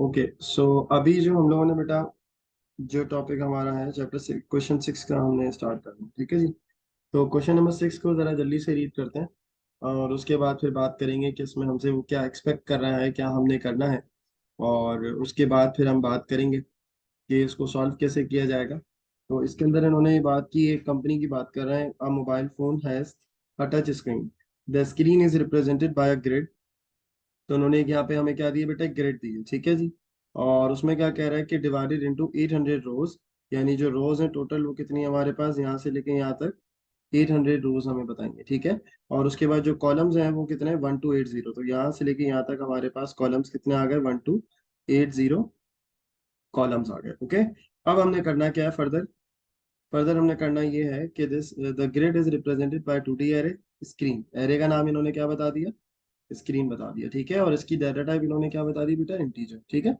Okay so अभी जो हम लोगों ने बेटा जो टॉपिक हमारा है चैप्टर 6 क्वेश्चन 6 का हमने स्टार्ट करना है, ठीक है जी। तो क्वेश्चन नंबर 6 को जरा जल्दी से रीड करते हैं और उसके बाद फिर बात करेंगे कि इसमें हमसे वो क्या एक्सपेक्ट कर रहा है, क्या हमने करना है। और उसके बाद फिर हम बात करेंगे कि इसको सॉल्व कैसे किया जाएगा। तो इसके अंदर इन्होंने ये बात की, एक कंपनी की बात कर रहे हैं। अ mobile phone has a touch screen, the screen is represented by a grid. तो उन्होंने यहाँ पे हमें क्या दिया बेटा, ग्रिड दी है, ठीक है जी। और उसमें क्या कह रहा है कि डिवाइडेड इनटू 800 रोज, यानी जो रोज है टोटल वो कितनी है हमारे पास, यहाँ से लेके यहाँ तक 800 रोज हमें बताएंगे, ठीक है। और उसके बाद जो कॉलम्स हैं वो कितने हैं, 1280। तो यहाँ से लेके यहाँ तक हमारे पास कॉलम्स कितने आ गए, 1280 कॉलम्स आ गए। ओके, अब हमने करना क्या है फर्दर। फर्दर हमने करना ये है कि this the grid is represented by 2D array. Screen array का नाम इन्होंने क्या बता दिया, स्क्रीन बता दिया, ठीक है। और इसकी डाटा टाइप इन्होंने क्या बता दी बेटा, इंटीजर, ठीक है।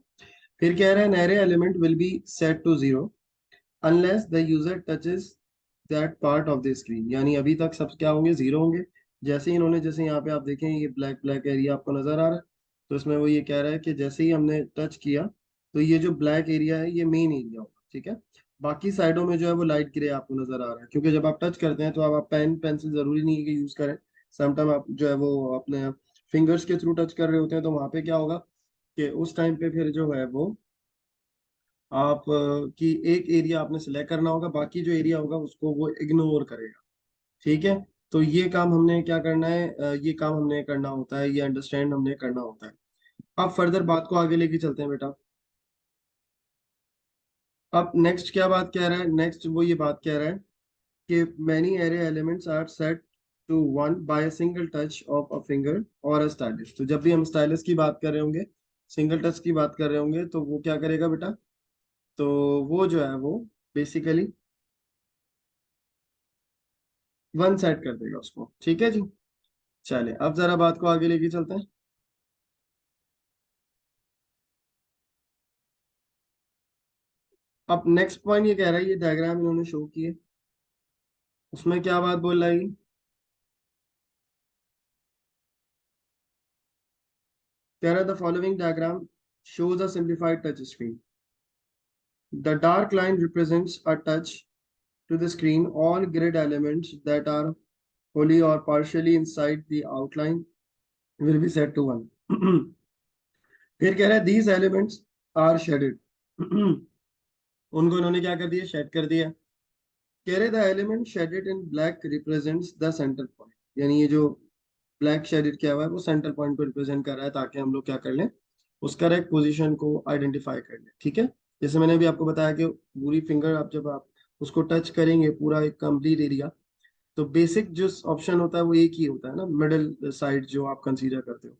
फिर कह रहा है array element will be set to zero unless the user touches that part of the screen, यानी अभी तक सब क्या होंगे, जीरो होंगे। जैसे ही इन्होंने, जैसे यहाँ पे आप देखें ये ब्लैक ब्लैक एरिया आपको नजर आ रहा है, तो इसमें वो ये कह रहा है कि जैसे ही हमने टच किया तो ये जो ब्लैक एरिया है ये मेन एरिया होगा, ठीक है। बाकी साइडों में जो है वो लाइट ग्रे आपको नजर आ रहा है, क्योंकि जब आप टच करते हैं तो आप पेन पेंसिल जरूरी नहीं है कि यूज करें। समटाइम आप जो है वो अपने फिंगर्स के थ्रू टच कर रहे होते हैं, तो वहां पे क्या होगा कि उस टाइम पे फिर जो है वो आप की एक एरिया आपने सिलेक्ट करना होगा, बाकी जो एरिया होगा उसको वो इग्नोर करेगा, ठीक है। तो ये काम हमने क्या करना है, ये काम हमने करना होता है, ये अंडरस्टैंड हमने करना होता है। अब फर्दर बात को आगे लेके चलते हैं बेटा। अब नेक्स्ट क्या बात कह रहा है, नेक्स्ट वो ये बात कह रहा है कि many array elements are set to one by a single touch of a finger और अ स्टाइलिश। तो जब भी हम स्टाइलिश की बात कर रहे होंगे, सिंगल टच की बात कर रहे होंगे, तो वो क्या करेगा बेटा, तो वो जो है वो बेसिकली वन सेट कर देगा उसको, ठीक है जी। चलिए अब जरा बात को आगे लेके चलते हैं। अब नेक्स्ट पॉइंट ये कह रहा है, ये डायग्राम इन्होंने शो किए, उसमें क्या बात बोल रहा है ये? कह रहा है the following diagram shows a simplified touch screen. The dark line represents a touch to the screen. All grid elements that are wholly or partially inside the outline will be set to one. फिर कह रहा है these elements are shaded. उनको इन्होंने क्या कर दिया, shade कर दिया। कह रहे the element shaded in black represents the centre point, यानी ये जो ब्लैक शेडेड किया हुआ है वो सेंटर पॉइंट को रिप्रेजेंट कर रहा है, ताकि हम लोग क्या कर लें, उस करेक्ट पोजीशन को आइडेंटिफाई कर लें, ठीक है। जैसे मैंने भी आपको बताया कि पूरी फिंगर आप जब आप उसको टच करेंगे पूरा एक कंप्लीट एरिया, तो बेसिक जो ऑप्शन होता है वो एक ही होता है ना, मिडिल साइड जो आप कंसीडर करते हो।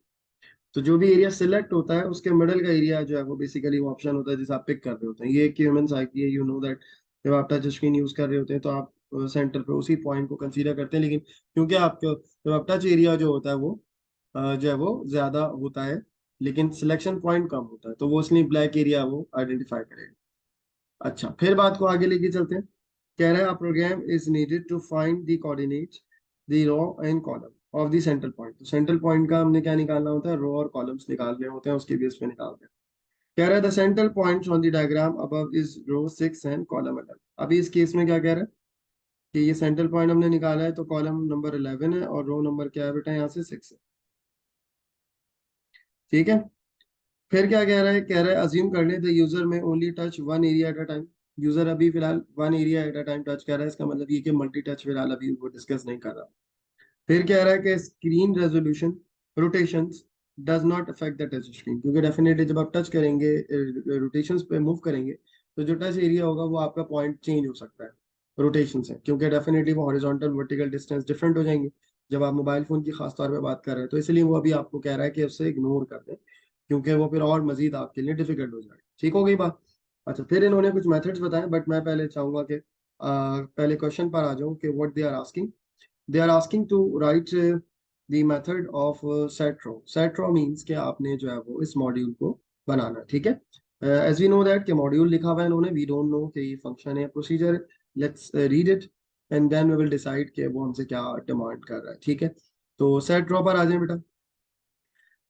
तो जो भी एरिया सिलेक्ट होता है उसके मिडल का एरिया जो है वो बेसिकली वो ऑप्शन होता है जिसे आप पिक कर रहे होते हैं। ये एक ह्यूमन साइकी है, यू नो दैट। जब आप टच स्क्रीन यूज कर रहे होते हैं तो आप सेंटर पे उसी पॉइंट को कंसीडर करते हैं, लेकिन क्योंकि आपको जब आप टच एरिया जो होता है वो जो है वो ज्यादा होता है, लेकिन सिलेक्शन पॉइंट कम होता है, तो वो इसलिए ब्लैक एरिया वो आइडेंटिफाई करेगा। अच्छा, फिर बात को आगे लेके चलते हैं। कह रहा है program is needed to find the coordinates the row and column of the central point. तो सेंट्रल पॉइंट का हमने क्या निकालना होता है, रो और कॉलम्स निकालने होते हैं, उसके बेस पे निकालते हैं। कह रहा है the central points on the diagram above is row 6 and column 11। अभी इस केस में क्या कह रहा है कि ये सेंट्रल पॉइंट हमने निकाला है, तो कॉलम नंबर 11 है और रो नंबर क्या है बेटा, यहाँ से 6 है, ठीक है। फिर क्या कह रहा है, कह रहा है अज्यूम कर ले द यूजर में only touch one area at a time. User अभी फिलहाल one area at a time touch कर रहा है, इसका मतलब ये कि मल्टी टच फिलहाल अभी वो डिस्कस नहीं कर रहा। फिर कह रहा है कि screen resolution rotations does not affect the touch screen, क्योंकि डेफिनेटली जब आप टच करेंगे, रोटेशंस पे मूव करेंगे, तो जो टच एरिया होगा वो आपका पॉइंट चेंज हो सकता है रोटेशन से, क्योंकि डेफिनेटली वो हॉरिजॉन्टल वर्टिकल डिस्टेंस डिफरेंट हो जाएंगे जब आप मोबाइल फोन की खास तौर पे बात कर रहे हैं। तो इसलिए वो अभी आपको कह रहा है कि उससे इग्नोर कर दें, क्योंकि वो फिर और मजीद आपके लिए डिफिकल्ट हो जाएगा, ठीक हो गई बात। अच्छा, फिर इन्होंने कुछ मेथड्स बताए, बट मैं पहले चाहूंगा कि पहले क्वेश्चन पर आ जाऊं कि what they are asking. They are asking to write the method of set row. Set row means कि आपने जो है वो इस मॉड्यूल को बनाना, ठीक है। एज वी नो दैट कि मॉड्यूल लिखा हुआ है इन्होंने, वी डोंट नो कि ये फंक्शन है procedure. Let's read it and then we will decide कि वो हमसे क्या डिमांड कर रहा है, ठीक है। तो सेट रो पर आ जाए बेटा।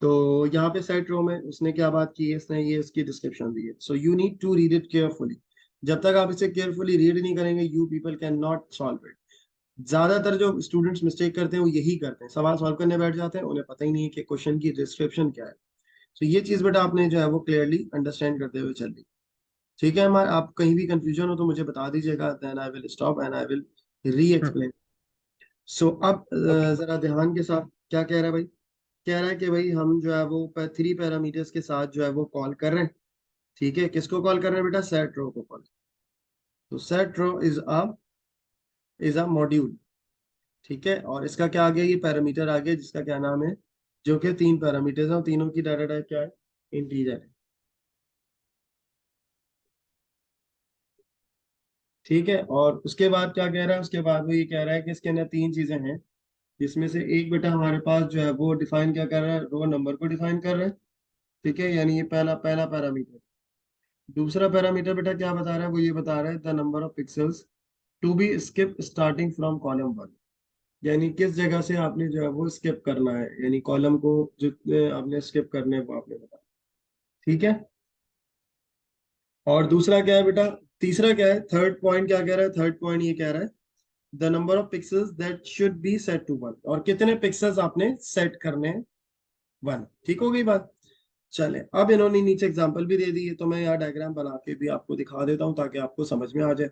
तो यहाँ पे सेट रो में उसने क्या बात की है, इसने ये इसकी डिस्क्रिप्शन दी है। So you need to read it carefully. जब तक आप इसे केयरफुली रीड नहीं करेंगे, you people can not solve it. ज्यादातर जो स्टूडेंट्स मिस्टेक करते हैं वो यही करते हैं, सवाल सॉल्व करने बैठ जाते हैं, उन्हें पता ही नहीं है कि क्वेश्चन की डिस्क्रिप्शन क्या है। तो ये चीज बेटा आपने जो है वो क्लियरली अंडरस्टैंड करते हुए चल रही। ठीक है, हमारे आप कहीं भी कंफ्यूजन हो तो मुझे बता दीजिएगा, then I will stop and I will re explain. So अब ओके। जरा ध्यान के साथ, क्या कह रहा है भाई? कह रहा है कि भाई हम जो है वो 3 पैरामीटर्स के साथ जो है वो कॉल कर रहे हैं। ठीक है, किसको कॉल कर रहे हैं बेटा? सेट रो को कॉल। तो set row is a module. ठीक है, और इसका क्या आ गया? ये पैरामीटर आ गया जिसका क्या नाम है, जो कि 3 पैरामीटर्स हैं, और तीनों की डाटा टाइप क्या है? इंटीजर है। ठीक है, और उसके बाद क्या कह रहा है? उसके बाद वो ये कह रहा है कि इसके अंदर 3 चीजें हैं, जिसमें से एक बेटा हमारे पास जो है वो डिफाइन क्या कर रहा है? रो नंबर को डिफाइन कर रहा है। ठीक है, यानी ये पहला पहला पैरामीटर। दूसरा पैरामीटर बेटा क्या बता रहा है? वो ये बता रहा है the number of pixels to be skip starting from column 1। यानी किस जगह से आपने जो है वो स्किप करना है, यानी कॉलम को जितने आपने स्किप करने हैं वो आपने बताया। ठीक है, और दूसरा क्या है बेटा? तीसरा क्या है? थर्ड पॉइंट क्या कह रहा है? थर्ड पॉइंट ये कह रहा है the number of pixels that should be set to 1। और कितने पिक्सेल्स आपने सेट करने हैं? 1। ठीक हो गई बात? चले, अब इन्होंने नीचे एग्जांपल भी दे दी है, तो मैं यहाँ डायग्राम बना के भी आपको दिखा देता हूँ ताकि आपको समझ में आ जाए।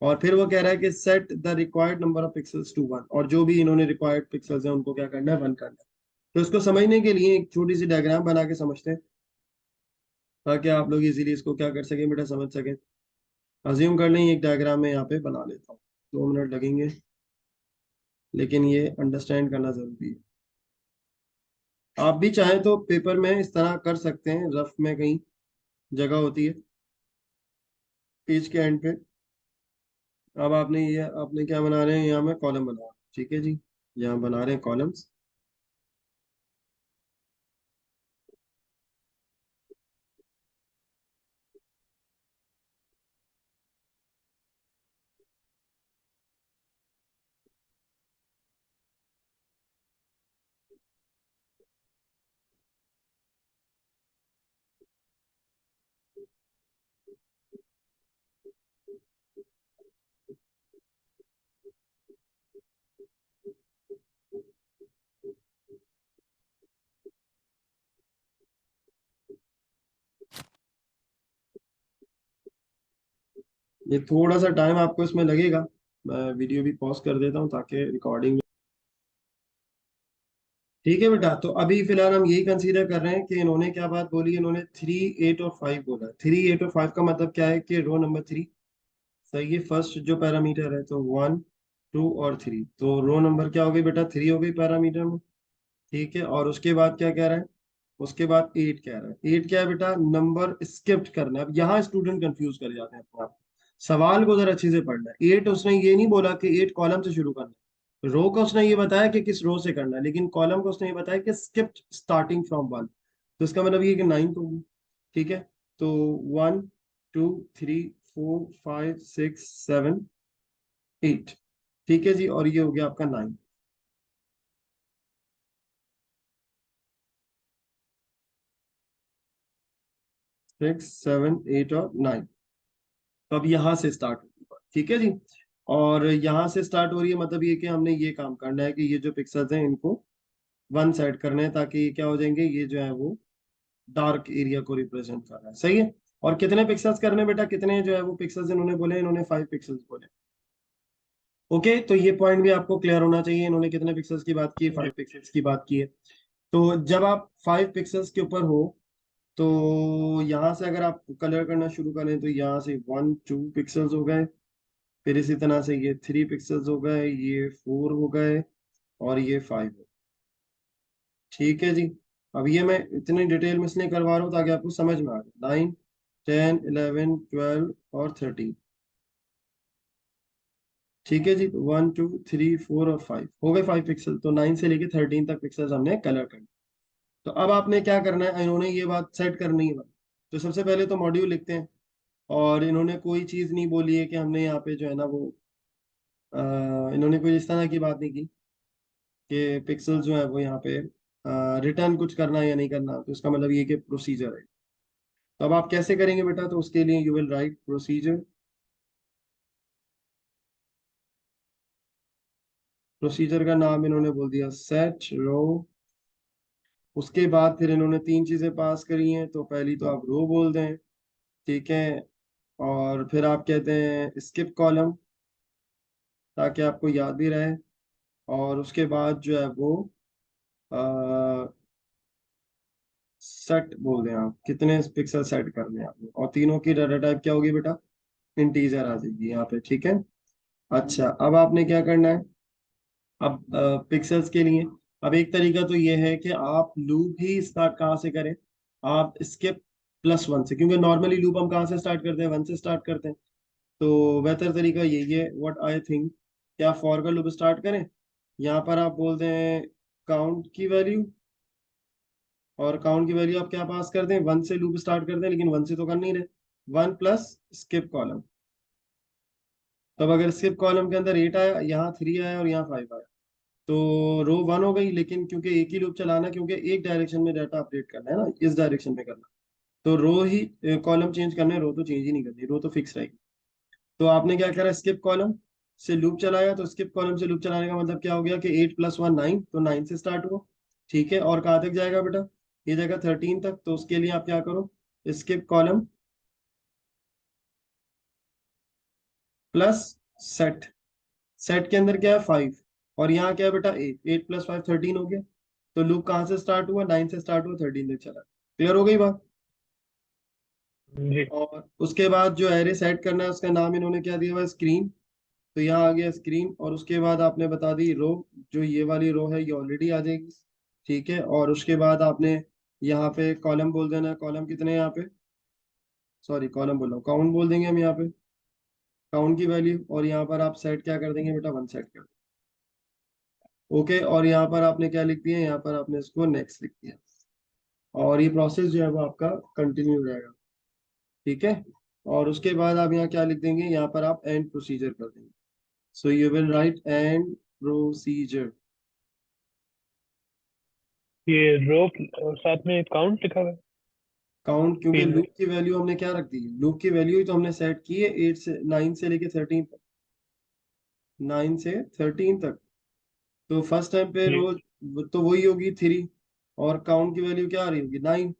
और फिर वो कह रहा है कि set the required number of pixels to 1, और जो भी इन्होंने रिक्वायर्ड पिक्सेल्स हैं उनको क्या करना है? 1 करना है। तो इसको समझने के लिए एक छोटी सी डायग्राम बना के समझते हैं, ताकि आप लोग इजीली इसको क्या कर सकें बेटा, समझ सकें। अज्यूम कर लें एक डायग्राम में यहाँ पे बना लेता हूँ, 2 मिनट लगेंगे, लेकिन ये अंडरस्टैंड करना जरूरी है। आप भी चाहें तो पेपर में इस तरह कर सकते हैं, रफ में कहीं जगह होती है पेज के एंड पे। अब आपने क्या बना रहे हैं? यहाँ में कॉलम बना रहे हैं। ठीक है जी, यहाँ बना रहे हैं कॉलम्स। ये थोड़ा सा टाइम आपको इसमें लगेगा, मैं वीडियो भी पॉज कर देता हूँ ताकि रिकॉर्डिंग। ठीक है बेटा, तो अभी फिलहाल हम यही कंसीडर कर रहे हैं कि इन्होंने क्या बात बोली। इन्होंने 3, 8 और 5 बोला है। 3, 8 और 5 का मतलब क्या है? कि रो नंबर 3 सही है, फर्स्ट जो पैरामीटर है, तो 1, 2 और 3, तो रो नंबर क्या हो गई बेटा? 3 हो गई पैरामीटर में। ठीक है, और उसके बाद क्या कह रहा है? उसके बाद 8 कह रहा है। 8 क्या है बेटा? नंबर स्किप्ट करना है। अब यहाँ स्टूडेंट कंफ्यूज कर जाते हैं अपने आप। सवाल को जरा अच्छे से पढ़ना है। 8 उसने ये नहीं बोला कि 8 कॉलम से शुरू करना है, रो का उसने ये बताया कि किस रो से करना है, लेकिन कॉलम को उसने ये बताया कि स्किप्ट स्टार्टिंग फ्रॉम 1। तो इसका मतलब ये कि 9 होगी। ठीक है, तो 1, 2, 3, 4, 5, 6, 7, 8। ठीक है जी, और ये हो गया आपका 9। 6, 7, 8 और 9। तो अब यहाँ से स्टार्ट होगी बात। ठीक है जी, और यहाँ से स्टार्ट हो रही है, मतलब ये कि हमने ये काम करना है कि ये जो पिक्सल्स हैं इनको 1 साइड करने हैं, ताकि ये क्या हो जाएंगे? ये जो है वो डार्क एरिया को रिप्रेजेंट कर रहा है। सही है, और कितने पिक्सल्स करने हैं बेटा? कितने जो है वो पिक्सल्स इन्होंने बोले? इन्होंने 5 पिक्सल्स बोले। ओके, तो ये पॉइंट भी आपको क्लियर होना चाहिए। इन्होंने कितने पिक्सल्स की बात की है? 5 पिक्सल्स की बात की है। तो जब आप 5 पिक्सल्स के ऊपर हो, तो यहाँ से अगर आप कलर करना शुरू करें, तो यहाँ से 1, 2 पिक्सल्स हो गए, फिर इसी तरह से ये 3 पिक्सल्स हो गए, ये 4 हो गए, और ये 5। ठीक है जी, अब ये मैं इतनी डिटेल में इसलिए करवा रहा हूँ ताकि आपको समझ में आ जाए। 9, 10, 11, 12 और 13। ठीक है जी, 1, 2, 3, 4 और 5 हो गए 5 पिक्सल। तो 9 से लेके 13 तक पिक्सल्स हमने कलर कर। तो अब आपने क्या करना है? इन्होंने ये बात सेट करनी है। तो सबसे पहले तो मॉड्यूल लिखते हैं, और इन्होंने कोई चीज नहीं बोली है कि हमने यहाँ पे जो है ना वो इन्होंने कोई इस तरह की बात नहीं की कि पिक्सल जो है वो यहाँ पे रिटर्न कुछ करना है या नहीं करना, तो इसका मतलब ये कि प्रोसीजर है। तो अब आप कैसे करेंगे बेटा, तो उसके लिए you will write procedure. Procedure का नाम इन्होंने बोल दिया सेट रो। उसके बाद फिर इन्होंने तीन चीजें पास करी हैं, तो पहली तो आप रो बोल दें, ठीक है। और फिर आप कहते हैं स्किप कॉलम, ताकि आपको याद भी रहे। और उसके बाद जो है वो सेट बोल दें, आप कितने पिक्सल सेट करने हैं आपने, और तीनों की डाटा टाइप क्या होगी बेटा, इंटीजर आ जाएगी यहाँ पे, ठीक है। अच्छा, अब आपने क्या करना है, अब पिक्सेल्स के लिए, अब एक तरीका तो ये है कि आप लूप ही स्टार्ट कहाँ से करें, आप स्किप +1 से, क्योंकि नॉर्मली लूप हम कहाँ से स्टार्ट करते हैं, 1 से स्टार्ट करते हैं। तो बेहतर तरीका यही है, व्हाट आई थिंक, क्या फॉर का लूप स्टार्ट करें। यहाँ पर आप बोल दें काउंट की वैल्यू, और काउंट की वैल्यू आप क्या पास कर दें, 1 से लूप स्टार्ट कर दें, लेकिन 1 से तो कर नहीं रहे, 1 प्लस स्किप कॉलम। तब अगर स्किप कॉलम के अंदर 8 आया, यहाँ 3 आया और यहाँ 5 आया, तो रो 1 हो गई, लेकिन क्योंकि एक ही लूप चलाना है, क्योंकि एक डायरेक्शन में डाटा अपडेट करना है ना, इस डायरेक्शन में करना, तो रो ही कॉलम चेंज करना है, रो तो चेंज ही नहीं करनी, रो तो फिक्स रहेगी। तो आपने क्या करा, स्किप कॉलम से लूप चलाया, तो स्किप कॉलम से लूप चलाने का मतलब क्या हो गया कि 8 + 1 9, तो 9 से स्टार्ट हुआ, ठीक है। और कहाँ तक जाएगा बेटा, ये जाएगा 13 तक, तो उसके लिए आप क्या करो, skip column plus set. Set के अंदर क्या है, 5, और यहाँ क्या है बेटा, 8, 8 + 5 13 हो गया। तो लूप कहाँ से स्टार्ट हुआ, 9 से स्टार्ट हुआ, 13 तक चला। क्लियर हो गई बात। जी। और उसके बाद जो एरे सेट करना है, उसका नाम इन्होंने क्या दिया हुआ है, स्क्रीन। तो यहाँ आ गया स्क्रीन, और उसके बाद आपने बता दी रो, जो ये वाली रो है ये ऑलरेडी आ जाएगी, ठीक है। और उसके बाद आपने यहाँ पे कॉलम बोल देना है, कॉलम कितने हैं यहाँ पे, सॉरी कॉलम बोल रहा हूँ, काउंट बोल देंगे हम यहाँ पे, काउंट की वैल्यू, और यहाँ पर आप सेट क्या कर देंगे बेटा, 1 सेट कर देंगे, ओके। और यहाँ पर आपने क्या लिख दिया, यहाँ पर आपने इसको नेक्स्ट लिख दिया, और ये प्रोसेस जो है वो आपका कंटिन्यू रहेगा, ठीक है। और उसके बाद आप यहाँ क्या लिख देंगे, यहाँ पर आप एंड प्रोसीजर कर देंगे। So you will write and procedure. ये रो और साथ में काउंट लिखा हुआ है काउंट, क्योंकि तीन में। लूप की वैल्यू हमने क्या रख दी, लूप की वैल्यू ही तो हमने सेट की है 8 से 9 से लेके 13 तक, 9 से 13 तक। तो फर्स्ट टाइम पे जी। रोज तो वही होगी 3, और काउंट की वैल्यू क्या आ रही होगी, 9।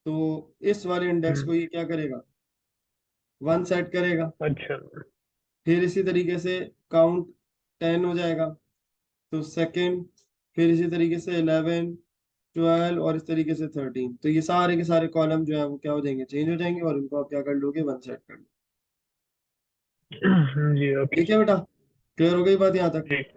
तो इस वाले इंडेक्स हम्म। को ये क्या करेगा, 1 सेट करेगा। अच्छा। फिर इसी तरीके से काउंट 10 हो जाएगा, तो सेकंड, फिर इसी तरीके से 11, 12, और इस तरीके से 13। तो ये सारे के सारे कॉलम जो है वो क्या हो जाएंगे, चेंज हो जाएंगे, और इनको आप क्या कर लोगे, 1 सेट कर लो। जी ओके। ठीक है बेटा, क्लियर हो गई बात यहाँ तक। ठीक।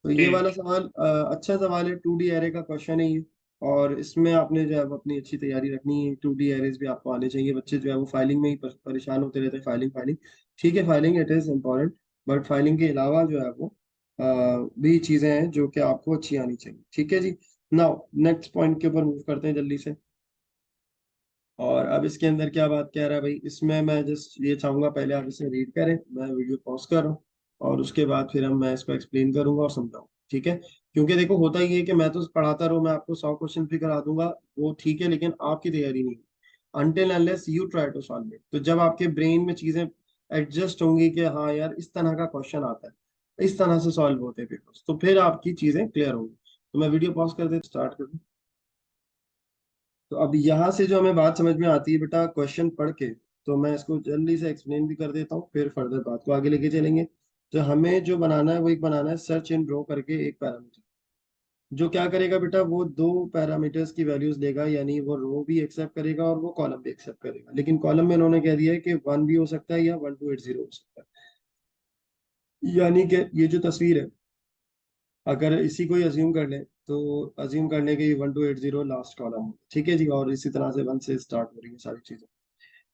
तो ये वाला ठीक। सवाल अच्छा सवाल है, 2D एरे का क्वेश्चन है ये। और इसमें आपने जो है वो अपनी अच्छी तैयारी रखनी है, 2D एरेज भी आपको आने चाहिए। बच्चे जो है वो फाइलिंग में ही परेशान होते रहते हैं, फाइलिंग फाइलिंग, ठीक है, filing it is important, but filing के अलावा जो है वो भी चीजें हैं जो कि आपको अच्छी आनी चाहिए, ठीक है जी। नाउ नेक्स्ट पॉइंट के ऊपर मूव करते हैं जल्दी से। और अब इसके अंदर क्या बात कह रहा है भाई, इसमें मैं जस्ट ये चाहूंगा पहले आप इसे रीड करें, मैं वीडियो पॉज कर रहा हूँ, और उसके बाद फिर मैं इसको एक्सप्लेन करूंगा और समझाऊंगा, ठीक है। क्योंकि देखो होता ही है कि मैं तो पढ़ाता रहूँ, मैं आपको 100 क्वेश्चन भी करा दूंगा, वो ठीक है, लेकिन आपकी तैयारी नहीं, until unless you try to solve it. तो जब आपके ब्रेन में चीजें एडजस्ट होंगी कि हाँ यार इस तरह का क्वेश्चन आता है, इस तरह से सॉल्व होते हैं पेपर्स, तो फिर आपकी चीजें क्लियर होंगी। तो मैं वीडियो पॉज कर दे, स्टार्ट कर दूं। तो अब यहाँ से जो हमें बात समझ में आती है बेटा क्वेश्चन पढ़ के, तो मैं इसको जल्दी से एक्सप्लेन भी कर देता हूँ, फिर फर्दर बात को आगे लेके चलेंगे। तो हमें जो बनाना है वो एक बनाना है सर्च इन रो करके एक पैरामीटर, जो क्या करेगा बेटा, वो दो पैरामीटर्स की वैल्यूज लेगा, यानी वो रो भी एक्सेप्ट करेगा और वो कॉलम भी एक्सेप्ट करेगा। लेकिन कॉलम में उन्होंने कह दिया है कि 1 भी हो सकता है या 1280 हो सकता है, यानी कि ये जो तस्वीर है, अगर इसी को ही अज्यूम कर लें, तो अज्यूम करने के 1280 लास्ट कॉलम है, ठीक है जी। और इसी तरह से 1 से स्टार्ट हो रही है सारी चीजें।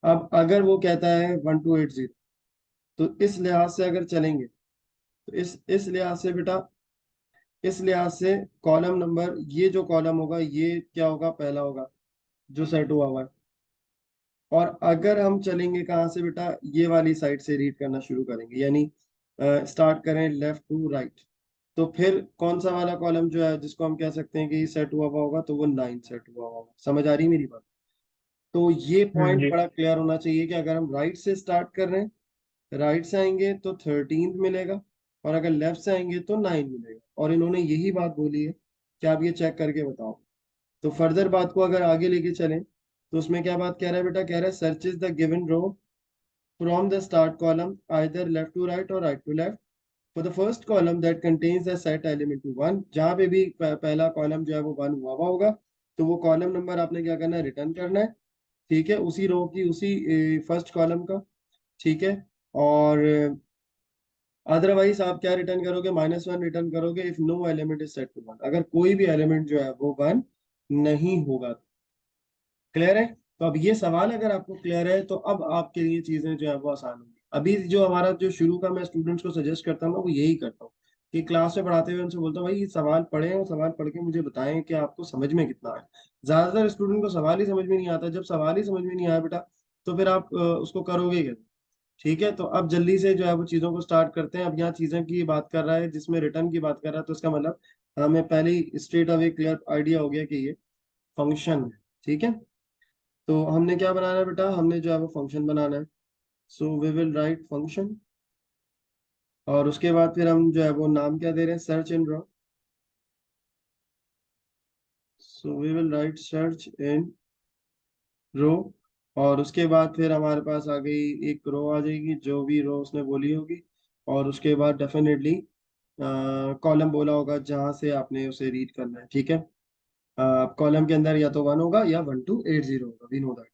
अब अगर वो कहता है 1280, तो इस लिहाज से अगर चलेंगे, तो इस लिहाज से बेटा, इस लिहाज से कॉलम नंबर, ये जो कॉलम होगा ये क्या होगा, पहला होगा जो सेट हुआ हुआ है। और अगर हम चलेंगे कहाँ से बेटा, ये वाली साइड से रीड करना शुरू करेंगे, यानी स्टार्ट करें लेफ्ट टू राइट, तो फिर कौन सा वाला कॉलम जो है जिसको हम कह सकते हैं कि सेट हुआ हुआ होगा, तो वो 9 सेट हुआ होगा। समझ आ रही है मेरी बात? तो ये पॉइंट जी। बड़ा क्लियर होना चाहिए कि अगर हम राइट से स्टार्ट कर रहे हैं, राइट से आएंगे तो 13 मिलेगा, और अगर लेफ्ट से आएंगे तो 9 मिलेगा। और इन्होंने यही बात बोली है कि आप ये चेक करके बताओ। तो फर्दर बात को अगर आगे लेके चलें, तो उसमें क्या बात कह रहा है बेटा? कह रहा है searches the given row from the start column either left to right और right to left for the first column that contains the set element to one. जहां पे भी पहला कॉलम जो है वो वन हुआ हुआ होगा, तो वो कॉलम नंबर आपने क्या करना है? रिटर्न करना है। ठीक है, उसी रो की, उसी फर्स्ट कॉलम का। ठीक है। और अदरवाइज आप क्या रिटर्न करोगे? -1 रिटर्न करोगे if no element is set to one, अगर कोई भी एलिमेंट जो है वो वन नहीं होगा। क्लियर है? तो अब ये सवाल अगर आपको क्लियर है, तो अब आपके लिए चीजें जो है वो आसान होंगी। अभी जो हमारा जो शुरू का मैं स्टूडेंट्स को सजेस्ट करता हूँ ना, वो यही करता हूँ कि क्लास में पढ़ाते हुए उनसे बोलता हूँ भाई ये सवाल पढ़ें, और सवाल पढ़ के मुझे बताएं कि आपको समझ में कितना आया। ज्यादातर स्टूडेंट को सवाल ही समझ में नहीं आता। जब सवाल ही समझ में नहीं आया बेटा, तो फिर आप उसको करोगे क्या? ठीक है, तो अब जल्दी से जो है वो चीजों को स्टार्ट करते हैं। अब यहाँ चीजें की बात कर रहा है, जिसमें रिटर्न की बात कर रहा है, तो इसका मतलब हमें पहले ही स्ट्रेट अवे क्लियर आइडिया हो गया कि ये फंक्शन है। ठीक है, तो हमने क्या बनाना है बेटा? हमने जो है वो फंक्शन बनाना है। So we will write function, और उसके बाद फिर हम जो है वो नाम क्या दे रहे हैं? Search in row. So we will write search in row. और उसके बाद फिर हमारे पास आ गई एक रो आ जाएगी, जो भी रो उसने बोली होगी। और उसके बाद डेफिनेटली कॉलम बोला होगा जहां से आपने उसे रीड करना है। ठीक है, कॉलम के अंदर या तो 1 होगा या 1280 होगा, वी नो दैट।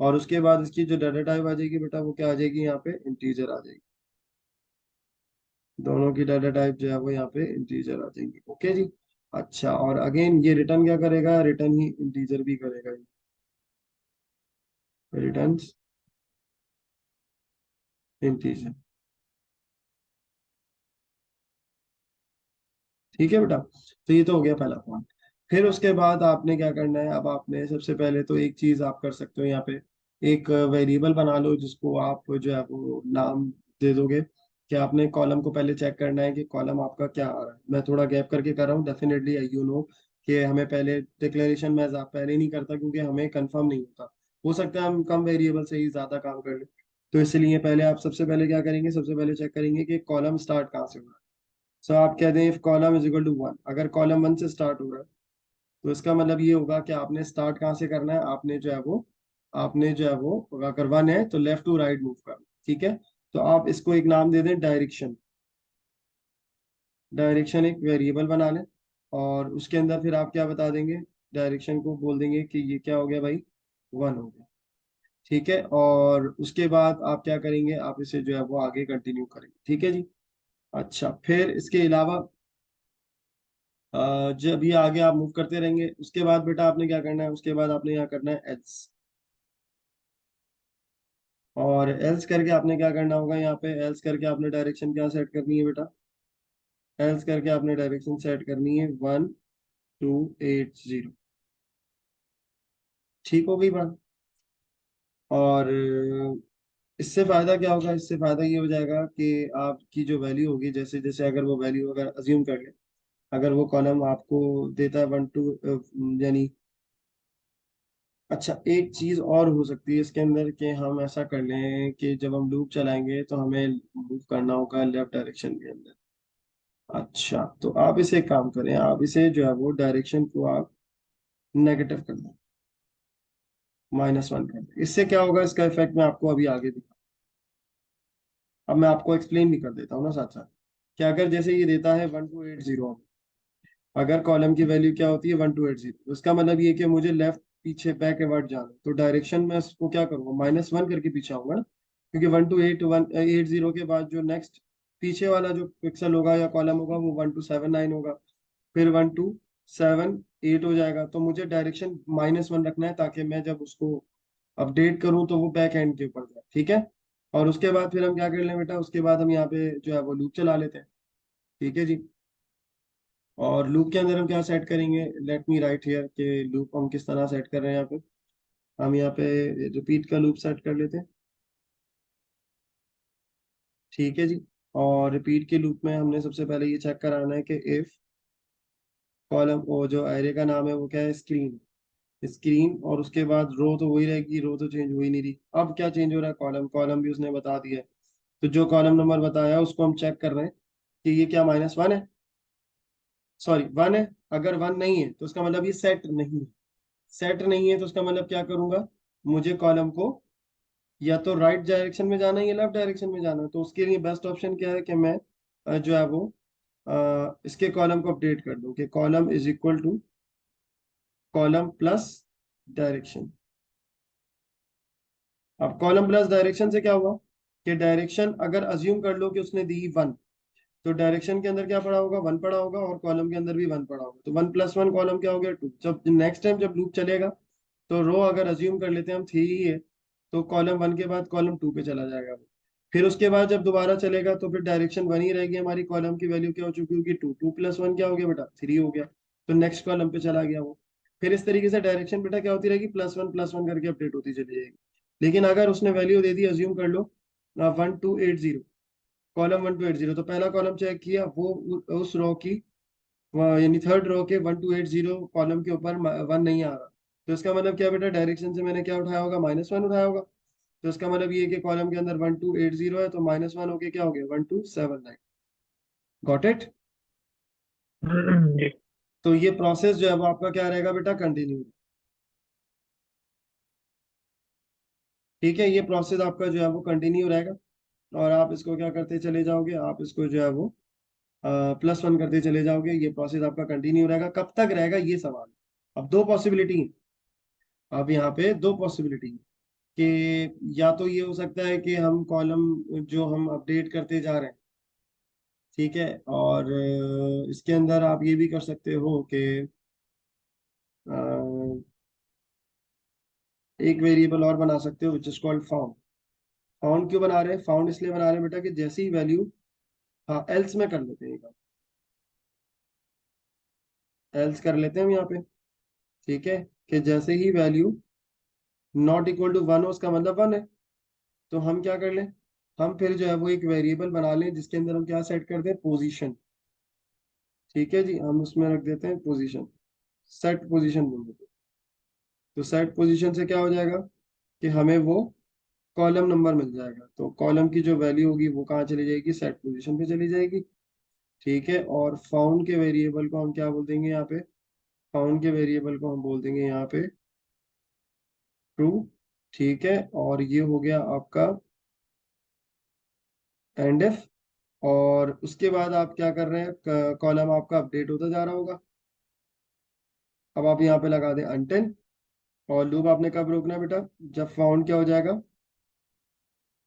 और उसके बाद इसकी जो डाटा टाइप आ जाएगी बेटा, वो क्या आ जाएगी? यहाँ पे इंटीजर आ जाएगी। दोनों की डाटा टाइप जो है वो यहाँ पे इंटीजर आ जाएंगी। ओके जी। अच्छा, और अगेन ये रिटर्न क्या करेगा? रिटर्न ही इंटीजर भी करेगा। Return integer. ठीक है बेटा, तो ये तो हो गया पहला पॉइंट। फिर उसके बाद आपने क्या करना है? अब आपने सबसे पहले तो एक चीज आप कर सकते हो यहाँ पे, एक वेरिएबल बना लो जिसको आप जो है वो नाम दे दोगे कि आपने कॉलम को पहले चेक करना है कि कॉलम आपका क्या आ रहा है। मैं थोड़ा गैप करके कर रहा हूँ, डेफिनेटली आई यू नो कि हमें पहले डिक्लेरेशन में पहले नहीं करता, क्योंकि हमें कंफर्म नहीं होता। हो सकता है हम कम वेरिएबल से ही ज्यादा काम कर लें, तो इसलिए पहले आप सबसे पहले क्या करेंगे? सबसे पहले चेक करेंगे कि कॉलम स्टार्ट कहाँ से हो रहा है। सो आप कह दें if column is equal to one, अगर कॉलम 1 से स्टार्ट हो रहा है, तो इसका मतलब ये होगा कि आपने स्टार्ट कहाँ से करना है? आपने जो है वो अगर 1 है तो लेफ्ट टू राइट मूव करना। ठीक है, तो आप इसको एक नाम दे दें डायरेक्शन। डायरेक्शन एक वेरिएबल बना लें, और उसके अंदर फिर आप क्या बता देंगे? डायरेक्शन को बोल देंगे कि ये क्या हो गया भाई? 1 हो गया। ठीक है, और उसके बाद आप क्या करेंगे? आप इसे जो है वो आगे कंटिन्यू करेंगे। ठीक है जी। अच्छा, फिर इसके अलावा जब ये आगे आप मूव करते रहेंगे, उसके बाद बेटा आपने क्या करना है? उसके बाद आपने यहाँ करना है एल्स। और एल्स करके आपने क्या करना होगा? यहाँ पे एल्स करके आपने डायरेक्शन क्या सेट करनी है बेटा? एल्स करके आपने डायरेक्शन सेट करनी है 1280। ठीक हो गई बात? और इससे फायदा क्या होगा? इससे फायदा ये हो जाएगा कि आपकी जो वैल्यू होगी, जैसे जैसे अगर वो वैल्यू अगर अज्यूम कर ले, अगर वो कॉलम आपको देता है 1 2, यानी अच्छा एक चीज और हो सकती है इसके अंदर कि हम ऐसा कर लें कि जब हम लूप चलाएंगे तो हमें मूव करना होगा लेफ्ट डायरेक्शन के अंदर। अच्छा, तो आप इसे एक काम करें, आप इसे जो है वो डायरेक्शन को आप नेगेटिव कर दें, -1 कर दें। इससे क्या होगा? इसका इफेक्ट मैं आपको अभी आगे दिखा, अब मैं आपको एक्सप्लेन भी कर देता हूँ ना साथ साथ, कि अगर जैसे ये देता है 1280, अगर कॉलम की वैल्यू क्या होती है? 1280, उसका मतलब ये कि मुझे लेफ्ट पीछे बैकवर्ड जाना है, तो डायरेक्शन में उसको क्या करूंगा? -1 करके पीछे आऊंगा ना, क्योंकि 128180 के बाद जो नेक्स्ट पीछे वाला जो पिक्सल होगा या कॉलम होगा वो 1279 होगा, फिर 1278 हो जाएगा। तो मुझे डायरेक्शन -1 रखना है, ताकि मैं जब उसको अपडेट करूं तो वो बैक एंड के ऊपर जाए। ठीक है, और उसके बाद फिर हम क्या कर लें बेटा? उसके बाद हम यहाँ पे जो है वो लूप चला लेते हैं। ठीक है जी। और लूप के अंदर हम क्या सेट करेंगे? लेट मी राइट हियर कि लूप हम किस तरह सेट कर रहे हैं यहाँ पे। हम यहाँ पे रिपीट का लूप सेट कर लेते हैं। ठीक है जी। और रिपीट के लूप में हमने सबसे पहले ये चेक कराना है कि इफ कॉलम, वो जो एरे का नाम है वो क्या है, स्क्रीन। स्क्रीन, और उसके बाद रो तो वही रहेगी, रो तो चेंज हो ही नहीं रही। अब क्या चेंज हो रहा है, कॉलम। कॉलम भी उसने बता दिया है, तो जो कॉलम नंबर बताया उसको हम चेक कर रहे हैं कि ये क्या -1 है, सॉरी 1 है। अगर 1 नहीं है तो उसका मतलब ये सेट नहीं है। सेट नहीं है तो उसका मतलब क्या करूंगा, मुझे कॉलम को या तो राइट डायरेक्शन में जाना है या लेफ्ट डायरेक्शन में जाना है। तो उसके लिए बेस्ट ऑप्शन क्या है कि मैं जो है वो इसके कॉलम को अपडेट कर दूं कि column is equal to column plus direction. अब कॉलम प्लस डायरेक्शन से क्या हुआ कि डायरेक्शन अगर अज्यूम कर लो कि उसने दी 1, तो डायरेक्शन के अंदर क्या पड़ा होगा, 1 पड़ा होगा, और कॉलम के अंदर भी 1 पड़ा होगा। तो 1 + 1 कॉलम क्या हो गया, 2। जब नेक्स्ट टाइम जब लूप चलेगा तो रो अगर अज्यूम कर लेते हैं हम 3 ही है, तो कॉलम 1 के बाद कॉलम 2 पे चला जाएगा वो। फिर उसके बाद जब दोबारा चलेगा तो फिर डायरेक्शन 1 ही रहेगी, हमारी कॉलम की वैल्यू क्या हो चुकी होगी, 2। 2 + 1 क्या हो गया बेटा, 3 हो गया। तो नेक्स्ट कॉलम पे चला गया वो। फिर इस तरीके से डायरेक्शन बेटा क्या होती रहेगी, +1 + 1 करके अपडेट होती चली जाएगी। लेकिन अगर उसने वैल्यू दे दी, अज्यूम कर लो 1280, कॉलम 1280, तो पहला कॉलम चेक किया वो उस रो की यानी थर्ड रो के 1280 कॉलम के ऊपर 1 नहीं आ रहा। तो इसका मतलब क्या बेटा, डायरेक्शन से मैंने क्या उठाया होगा, -1 उठाया होगा। तो इसका मतलब ये कि कॉलम के अंदर 1280 है, तो -1 होके क्या हो गया, 1279। Got it. जी। तो ये प्रोसेस जो है वो आपका क्या रहेगा बेटा, कंटिन्यू। ठीक है, ये प्रोसेस आपका जो है वो कंटिन्यू रहेगा। और आप इसको क्या करते चले जाओगे, आप इसको जो है वो +1 करते चले जाओगे। ये प्रोसेस आपका कंटिन्यू रहेगा, कब तक रहेगा ये सवाल है। अब दो पॉसिबिलिटी है, अब यहाँ पे दो पॉसिबिलिटी है कि या तो ये हो सकता है कि हम कॉलम जो हम अपडेट करते जा रहे हैं, ठीक है, और इसके अंदर आप ये भी कर सकते हो कि अ, एक वेरिएबल और बना सकते हो which is called found. Found क्यों बना रहे हैं, फाउंड इसलिए बना रहे हैं बेटा कि जैसी वैल्यू, हाँ एल्स में कर लेते हैं, एल्स कर लेते हैं हम यहाँ पे। ठीक है, कि जैसे ही वैल्यू नॉट इक्वल टू 1 हो, उसका मतलब 1 है। तो हम क्या कर लें, हम फिर जो है वो एक वेरिएबल बना लें जिसके अंदर हम क्या सेट कर दें, पोजीशन। ठीक है जी, हम उसमें रख देते हैं पोजीशन, सेट पोजीशन बोल देते हैं। तो सेट पोजीशन से क्या हो जाएगा कि हमें वो कॉलम नंबर मिल जाएगा। तो कॉलम की जो वैल्यू होगी वो कहाँ चली जाएगी, सेट पोजीशन पे चली जाएगी। ठीक है, और फाउंड के वेरिएबल को हम क्या बोल देंगे यहाँ पे, फाउंड के वेरिएबल को हम बोल देंगे यहाँ पे ट्रू। ठीक है, और ये हो गया आपका एंड इफ। और उसके बाद आप क्या कर रहे हैं, कॉलम आपका अपडेट होता जा रहा होगा। अब आप यहाँ पे लगा दें अनटिल। और लूप आपने कब रोकना है बेटा, जब फाउंड क्या हो जाएगा,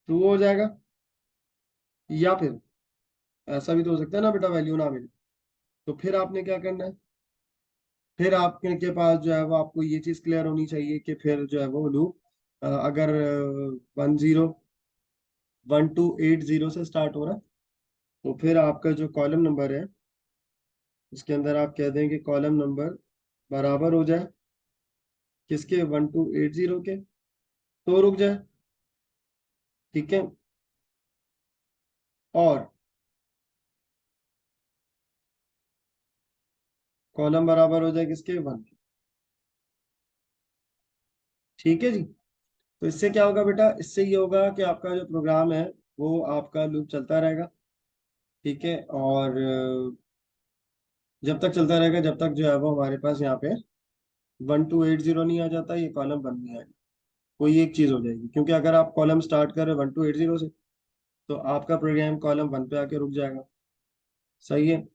ट्रू हो जाएगा। या फिर ऐसा भी तो हो सकता है ना बेटा, वैल्यू ना मिले। तो फिर आपने क्या करना है, फिर आपके के पास जो है वो आपको ये चीज क्लियर होनी चाहिए कि फिर जो है वो लूप अगर 1280 से स्टार्ट हो रहा है, तो फिर आपका जो कॉलम नंबर है उसके अंदर आप कह दें कि कॉलम नंबर बराबर हो जाए किसके, 1280 के, तो रुक जाए। ठीक है, और कॉलम बराबर हो जाए किसके, 1 के। ठीक है जी। तो इससे क्या होगा बेटा, इससे ये होगा कि आपका जो प्रोग्राम है वो आपका लूप चलता रहेगा। ठीक है, और जब तक चलता रहेगा, जब तक जो है वो हमारे पास यहाँ पे 1280 नहीं आ जाता, ये कॉलम 1 नहीं आएगा। कोई एक चीज हो जाएगी, क्योंकि अगर आप कॉलम स्टार्ट कर रहे हो 1280 से, तो आपका प्रोग्राम कॉलम 1 पे आके रुक जाएगा। सही है।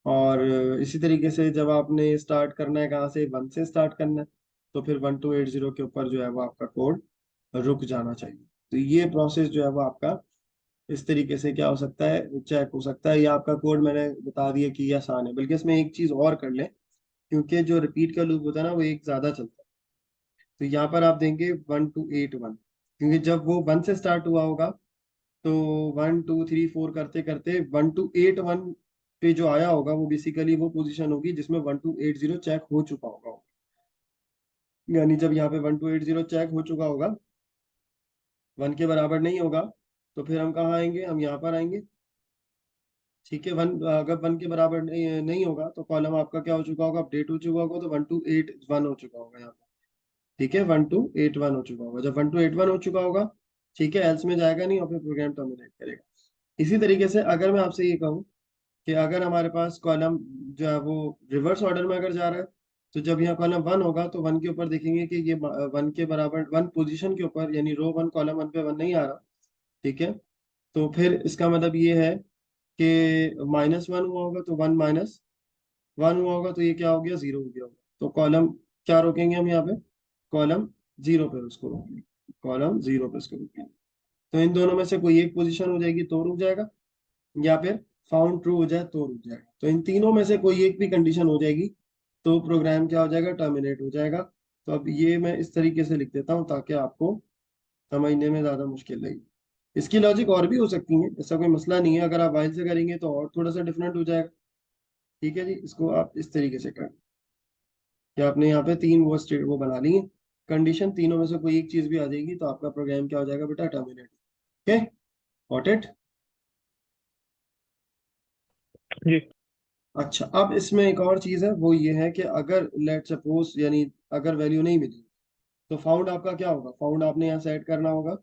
और इसी तरीके से जब आपने स्टार्ट करना है, कहाँ से, 1 से स्टार्ट करना है, तो फिर 1280 के ऊपर जो है वो आपका कोड रुक जाना चाहिए। तो ये प्रोसेस जो है वो आपका इस तरीके से क्या हो सकता है, चेक हो सकता है। ये आपका कोड मैंने बता दिया कि ये आसान है, बल्कि इसमें एक चीज और कर ले, क्योंकि जो रिपीट का लूप होता है ना वो एक ज्यादा चलता है। तो यहाँ पर आप देंगे 1281, क्योंकि जब वो 1 से स्टार्ट हुआ होगा, तो 1 2 3 4 करते करते 1281 पे जो आया होगा वो बेसिकली वो पोजीशन होगी जिसमें 1280 चेक हो चुका होगा। यानी जब यहाँ पे 1280 चेक हो चुका होगा, 1 के बराबर नहीं होगा, तो फिर हम कहाँ आएंगे, हम यहाँ पर आएंगे। ठीक है, 1 अगर 1 के बराबर नहीं होगा तो कॉलम आपका क्या हो चुका होगा, अपडेट हो चुका होगा, तो 1281 हो चुका होगा यहाँ पे। ठीक है, 1281 हो चुका होगा। जब 1281 हो चुका होगा, ठीक है, एल्स में जाएगा नहीं और फिर प्रोग्राम टर्मिनेट करेगा। इसी तरीके से अगर मैं आपसे ये कहूँ कि अगर हमारे पास कॉलम जो है वो रिवर्स ऑर्डर में अगर जा रहा है, तो जब यहाँ कॉलम 1 होगा तो 1 के ऊपर देखेंगे कि ये 1 के बराबर 1 पोजीशन के ऊपर, यानी रो 1 कॉलम 1 पे 1 नहीं आ रहा। ठीक है, तो फिर इसका मतलब ये है कि -1 हुआ होगा, तो 1 - 1 हुआ होगा, तो ये क्या हो गया, 0 हो गया होगा। तो कॉलम क्या रोकेंगे हम यहाँ पे, कॉलम 0 पे उसको रोकेंगे, कॉलम 0 पे उसको रोकेंगे। तो इन दोनों में से कोई एक पोजीशन हो जाएगी तो रुक जाएगा, या फिर फाउंड ट्रू हो जाए तो रुक जाएगा। तो इन तीनों में से कोई एक भी कंडीशन हो जाएगी तो प्रोग्राम क्या हो जाएगा, टर्मिनेट हो जाएगा। तो अब ये मैं इस तरीके से लिख देता हूँ ताकि आपको समझने में ज्यादा मुश्किल नहीं। इसकी लॉजिक और भी हो सकती है, ऐसा कोई मसला नहीं है। अगर आप वाइल से करेंगे तो और थोड़ा सा डिफरेंट हो जाएगा। ठीक है जी, इसको आप इस तरीके से करें कि आपने यहाँ पे तीन वो स्टेट वो बना ली है कंडीशन, तीनों में से कोई एक चीज भी आ जाएगी तो आपका प्रोग्राम क्या हो जाएगा बेटा, टर्मिनेट। Okay, got it. जी। अच्छा, अब इसमें एक और चीज है, वो ये है कि अगर लेट सपोज यानी अगर वैल्यू नहीं मिली तो फाउंड आपका क्या होगा, फाउंड आपने यहाँ सेट करना होगा,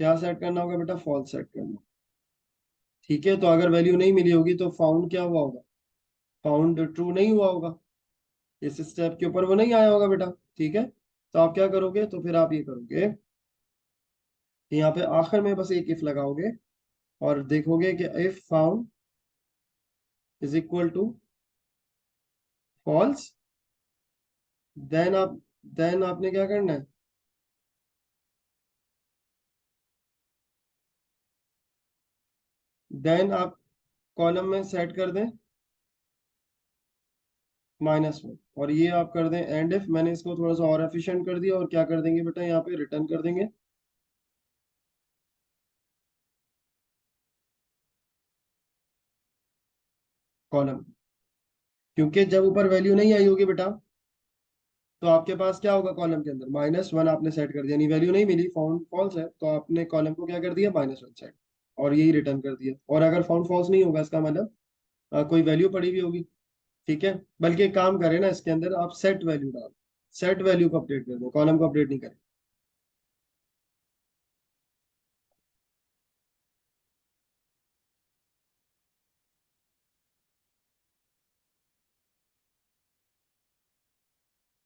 क्या सेट करना होगा बेटा, फॉल्स सेट करना। ठीक है, तो अगर वैल्यू नहीं मिली होगी तो फाउंड क्या हुआ होगा, फाउंड ट्रू नहीं हुआ होगा, इस स्टेप के ऊपर वो नहीं आया होगा बेटा। ठीक है, तो आप क्या करोगे, तो फिर आप ये करोगे कि यहाँ पे आखिर में बस एक इफ लगाओगे और देखोगे कि if found is equal to false, then आप देन आपने क्या करना है, देन आप कॉलम में सेट कर दें -1, और ये आप कर दें एंड इफ। मैंने इसको थोड़ा सा और एफिशिएंट कर दिया, और क्या कर देंगे बेटा, यहाँ पे रिटर्न कर देंगे कॉलम। क्योंकि जब ऊपर वैल्यू नहीं आई होगी बेटा, तो आपके पास क्या होगा, कॉलम के अंदर -1 आपने सेट कर दिया, यानी वैल्यू नहीं मिली, फाउंड फॉल्स है, तो आपने कॉलम को क्या कर दिया, -1 सेट, और यही रिटर्न कर दिया। और अगर फाउंड फॉल्स नहीं होगा, इसका मतलब कोई वैल्यू पड़ी हुई होगी। ठीक है, बल्कि एक काम करें ना, इसके अंदर आप सेट वैल्यू डाल, सेट वैल्यू को अपडेट कर दो, कॉलम को अपडेट नहीं करें।